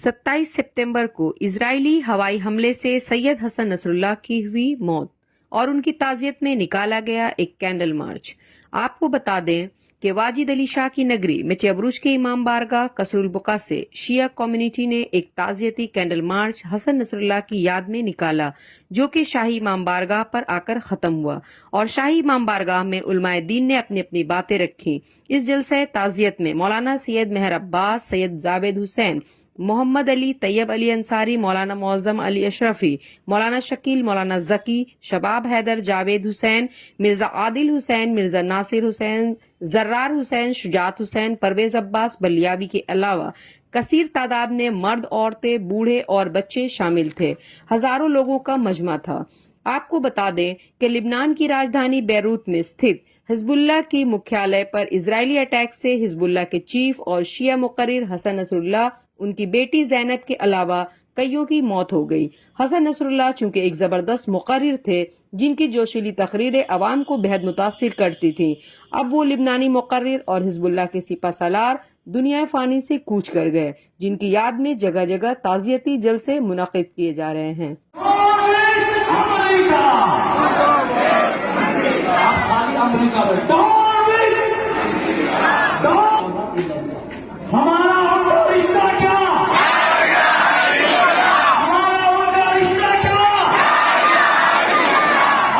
27 सितंबर को इजरायली हवाई हमले से सैयद हसन नसरुल्लाह की हुई मौत और उनकी ताजियत में निकाला गया एक कैंडल मार्च। आपको बता दें कि वाजिद अली शाह की नगरी में चबरुज के इमाम बारगाह कसरुल बुका से शिया कम्युनिटी ने एक ताजियती कैंडल मार्च हसन नसरुल्लाह की याद में निकाला, जो कि शाही इमाम बारगाह पर आकर खत्म हुआ और शाही इमाम बारगाह में उलमाए दीन ने अपनी अपनी बातें रखी। इस जलसे ताजियत में मौलाना सैयद मेहर अब्बास, सैयद जावेद हुसैन, मोहम्मद अली, तैयब अली अंसारी, मौलाना मौजम अली अशरफी, मौलाना शकील, मौलाना जकी, शबाब हैदर, जावेद हुसैन, मिर्जा आदिल हुसैन, मिर्जा नासिर हुसैन, जर्रार हुसैन, शुजात हुसैन, परवेज अब्बास बलियावी के अलावा कसीर तादाद में मर्द, औरतें, बूढ़े और बच्चे शामिल थे। हजारों लोगों का मजमा था। आपको बता दें कि लिबनान की राजधानी बैरूत में स्थित हिजबुल्लाह की मुख्यालय पर इजरायली अटैक से हिजबुल्लाह के चीफ और शिया मुकर्रिर हसन नसरुल्लाह, उनकी बेटी जैनब के अलावा कईयों की मौत हो गई। हसन नसरुल्लाह चूंकि एक जबरदस्त मुकर्रिर थे जिनकी जोशीली तकरीरें अवाम को बेहद मुतासिर करती थी, अब वो लिबनानी मुकर्रिर और हिजबुल्लाह के सिपा सालार दुनिया फानी से कूच कर गए, जिनकी याद में जगह जगह ताजियती जलसे मुनक़िद किए जा रहे हैं।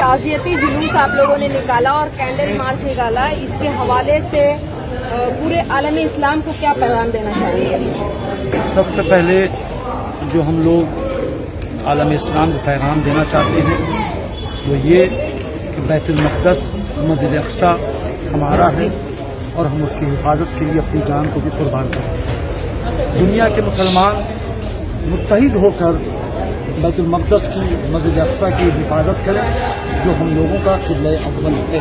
ताजियती जुलूस आप लोगों ने निकाला और कैंडल मार्च निकाला, इसके हवाले से पूरे आलम इस्लाम को क्या पैगाम देना चाहिए? सबसे पहले जो हम लोग आलम इस्लाम को पैगाम देना चाहते हैं वो ये कि बैतुल मक़दस, मस्जिद अक़सा हमारा है और हम उसकी हिफाजत के लिए अपनी जान को भी कुर्बान करें। दुनिया के मुसलमान मुत्तहिद होकर बैतुल मक़दस की, मस्जिद अक़सा की हिफाजत करें, जो हम लोगों का क़िबला अव्वल है।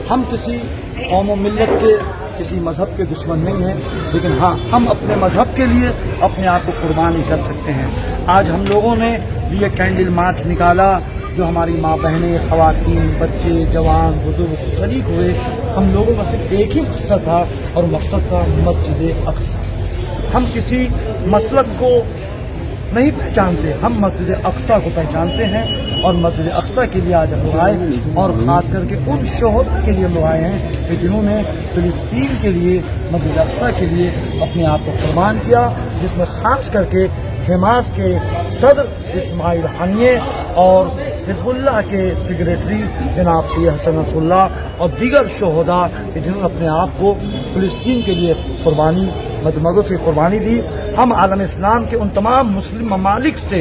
हम किसी कौम व मिल्लत के, किसी मज़हब के दुश्मन नहीं हैं, लेकिन हाँ, हम अपने मज़हब के लिए अपने आप को कुर्बानी कर सकते हैं। आज हम लोगों ने ये कैंडल मार्च निकाला, जो हमारी माँ बहनें, ख़वातीन, बच्चे, जवान, बुजुर्ग शरीक हुए। हम लोगों का सिर्फ एक ही मकसद था और मकसद था मस्जिद अक़सा। हम किसी मसलक को नहीं पहचानते, हम मस्जिद अक़सा को पहचानते हैं और मस्जिद अक़सा के लिए आज हम आए और ख़ास करके उन शोहदा के लिए हम आए हैं कि जिन्होंने फ़िलिस्तीन के लिए, मस्जिद अक़सा के लिए अपने आप को कुर्बान किया, जिसमें ख़ास करके हमास के सदर इस्माइल हनिये और हिजबुल्लाह के सेक्रेटरी जनाब सैयद हसन नसरुल्लाह और दीगर शोहदा जिन्होंने अपने आप को फ़िलिस्तीन के लिए कुर्बानी, मदमदों से कुर्बानी दी। हम आलम इस्लाम के उन तमाम मुस्लिम ममालिक से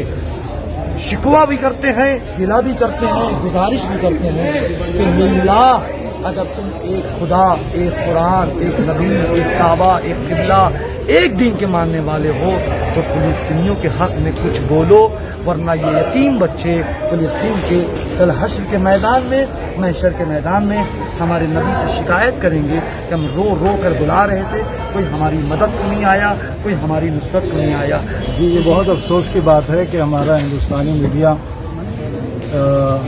शिकवा भी करते हैं, गिला भी करते हैं, गुजारिश भी करते हैं कि लिल्लाह, अगर तुम एक खुदा, एक कुरान, एक नबी, एक काबा, एक किबला, एक दीन के मानने वाले हो तो फ़िलिस्तीनियों के हक़ में कुछ बोलो, वरना ये यतीम बच्चे फ़िलिस्तीन के कल हश्र के मैदान में, महशर के मैदान में हमारे नबी से शिकायत करेंगे कि हम रो रो कर बुला रहे थे, कोई हमारी मदद को नहीं आया, कोई हमारी नुसरत को नहीं आया। जी, ये बहुत अफसोस की बात है कि हमारा हिंदुस्तानी मीडिया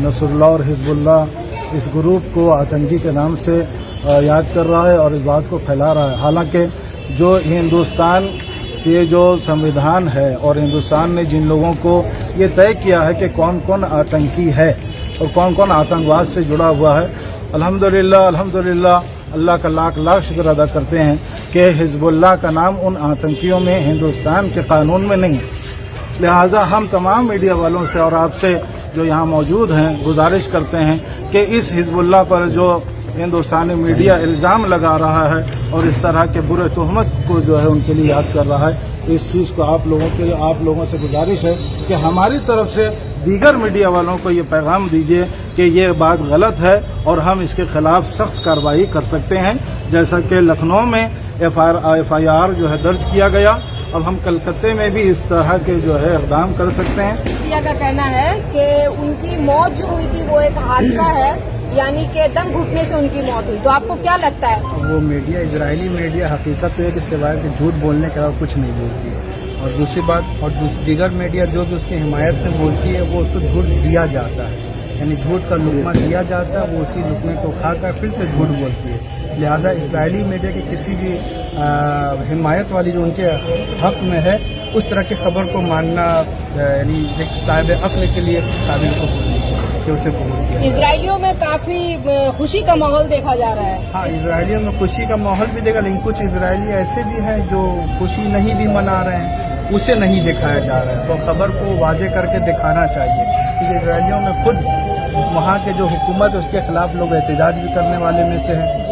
नसरुल्लाह और हिजबुल्लाह इस ग्रुप को आतंकी के नाम से याद कर रहा है और इस बात को फैला रहा है। हालांकि जो हिंदुस्तान के जो संविधान है और हिंदुस्तान ने जिन लोगों को ये तय किया है कि कौन कौन आतंकी है और कौन कौन आतंकवाद से जुड़ा हुआ है, अल्हम्दुलिल्लाह अल्लाह का लाख लाख शुक्र अदा करते हैं कि हिजबुल्लाह का नाम उन आतंकियों में हिंदुस्तान के कानून में नहीं है। लिहाजा हम तमाम मीडिया वालों से और आपसे जो यहाँ मौजूद हैं गुजारिश करते हैं कि इस हिजबुल्लाह पर जो हिंदुस्तानी मीडिया इल्ज़ाम लगा रहा है और इस तरह के बुरे तोहमत को जो है उनके लिए याद कर रहा है, इस चीज़ को आप लोगों से गुजारिश है कि हमारी तरफ से दीगर मीडिया वालों को ये पैगाम दीजिए कि ये बात गलत है और हम इसके खिलाफ सख्त कार्रवाई कर सकते हैं। जैसा कि लखनऊ में FIR जो है दर्ज किया गया, अब हम कलकत्ते में भी इस तरह के जो है इक़दाम कर सकते हैं। मीडिया का कहना है कि उनकी मौत जो हुई थी वो एक हादसा है, यानी कि दम घुटने से उनकी मौत हुई, तो आपको क्या लगता है? वो मीडिया, इजरायली मीडिया हकीकत तो है कि सिवाय के झूठ बोलने के अलावा कुछ नहीं बोलती है। और दूसरी बात, और दीगर मीडिया जो भी उसकी हिमायत में बोलती है वो उसको झूठ दिया जाता है, यानी झूठ का लुकमा दिया जाता है, वो उसी लुकमे को खाकर फिर से झूठ बोलती है। लिहाजा इजरायली मीडिया की किसी भी हिमायत वाली जो उनके हक में है اس طرح کی خبر کو ماننا یعنی ایک صاحب عقل کے لیے قابل قبول نہیں ہے کہ اسے قبول کیا۔ اسرائیلیوں میں کافی خوشی کا ماحول دیکھا جا رہا ہے۔ ہاں، اسرائیلیوں میں خوشی کا ماحول بھی دیکھا، لیکن کچھ اسرائیلی ایسے بھی ہیں جو خوشی نہیں بھی منا رہے ہیں، اسے نہیں دکھایا جا رہا ہے۔ تو خبر کو واضح کر کے دکھانا چاہیے، کیونکہ اسرائیلیوں میں خود وہاں کے جو حکومت ہے اس کے خلاف لوگ احتجاج بھی کرنے والے میں سے ہیں،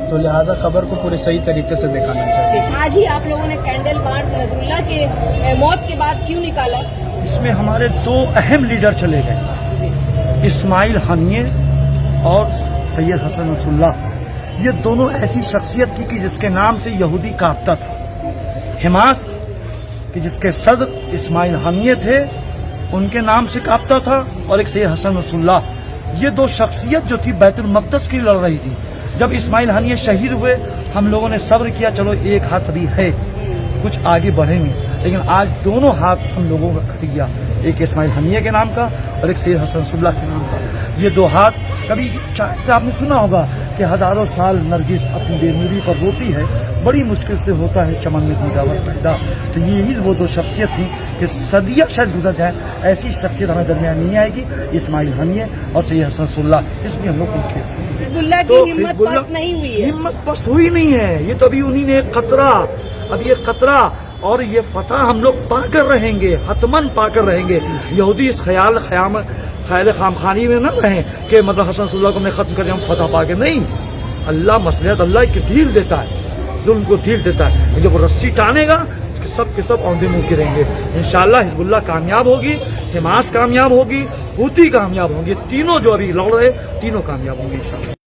تو لہٰذا خبر کو پورے صحیح طریقے سے دکھانا چاہیے۔ آج ہی آپ لوگوں نے کینڈل مارچ نصر اللہ کے موت کے بعد کیوں نکالا؟ اس میں ہمارے دو اہم لیڈر چلے گئے، اسماعیل ہنیے اور سید حسن نصر اللہ۔ یہ دونوں ایسی شخصیت تھی کہ جس کے نام سے یہودی کانپتا تھا۔ حماس کہ جس کے صدر اسماعیل ہنیے تھے، ان کے نام سے کانپتا تھا، اور ایک سید حسن نصر اللہ۔ یہ دو شخصیت جو تھی بیت المقدس کی لڑ رہی تھی۔ جب اسماعیل ہنیے شہید ہوئے، ہم لوگوں نے صبر کیا، چلو ایک ہاتھ ابھی ہے، کچھ آگے بڑھیں گے، لیکن آج دونوں ہاتھ ہم لوگوں کا کٹ گیا، ایک اسماعیل ہنیے کے نام کا اور ایک سید حسن نصر اللہ کے نام کا۔ یہ دو ہاتھ کبھی سے آپ نے سنا ہوگا کہ ہزاروں سال نرگس اپنی بے نوری پر روتی ہے، بڑی مشکل سے ہوتا ہے چمن میں دیداور پیدا۔ تو یہی وہ دو شخصیت تھی کہ صدیاں شاید گزر جائیں، ایسی شخصیت ہمیں درمیان نہیں آئے گی، اسماعیل ہنیے اور سید حسن نصر اللہ۔ اس لیے ہم لوگ پوچھتے ہیں حزب اللہ کی ہمت پست نہیں ہوئی ہے۔ ہمت پست ہوئی نہیں ہے، یہ تو ابھی انہیں نے ایک قطرہ، اب یہ قطرہ اور یہ فتح ہم لوگ پا کر رہیں گے، حتماً پا کر رہیں گے۔ یہودی اس خیال خامخانی میں نہ رہیں کہ مطلب حسن نصر اللہ کو میں ختم کر دیں ہم فتح پا کے، نہیں۔ اللہ مصلحت اللہ کی ڈھیل دیتا ہے، ظلم کو ڈھیل دیتا ہے، جب وہ رسی ٹانے گا سب کے سب اوندے منہ گریں گے۔ انشاءاللہ حزب اللہ کامیاب ہوگی، حماس کامیاب ہوگی، حوثی کامیاب ہوں گے، تینوں جو ابھی لڑ رہے تینوں کامیاب ہوں گے انشاءاللہ۔